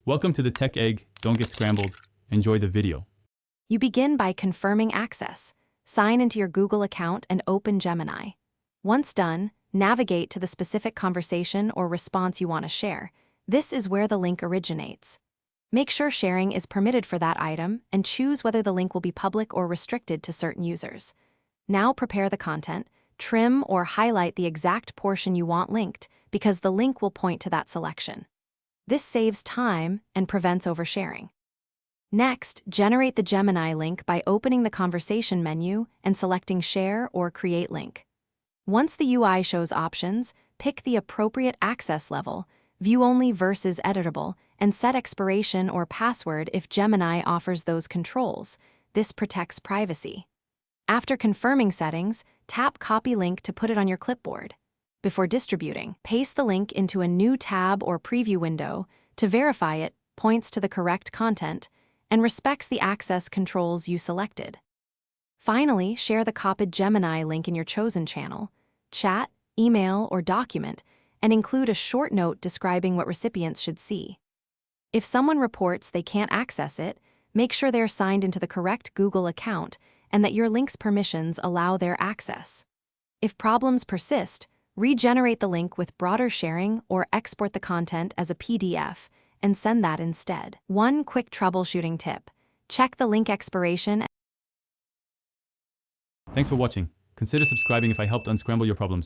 Welcome to the Tech Egg. Don't get scrambled. Enjoy the video. You begin by confirming access. Sign into your Google account and open Gemini. Once done, navigate to the specific conversation or response you want to share. This is where the link originates. Make sure sharing is permitted for that item and choose whether the link will be public or restricted to certain users. Now prepare the content, trim or highlight the exact portion you want linked because the link will point to that selection. This saves time and prevents oversharing. Next, generate the Gemini link by opening the conversation menu and selecting Share or Create Link. Once the UI shows options, pick the appropriate access level, view only versus editable, and set expiration or password if Gemini offers those controls. This protects privacy. After confirming settings, tap Copy Link to put it on your clipboard. Before distributing, paste the link into a new tab or preview window to verify it points to the correct content and respects the access controls you selected. Finally, share the copied Gemini link in your chosen channel, chat, email, or document, and include a short note describing what recipients should see. If someone reports they can't access it, make sure they're signed into the correct Google account and that your link's permissions allow their access. If problems persist, regenerate the link with broader sharing or export the content as a PDF and send that instead. One quick troubleshooting tip: check the link expiration. Thanks for watching. Consider subscribing if I helped unscramble your problems.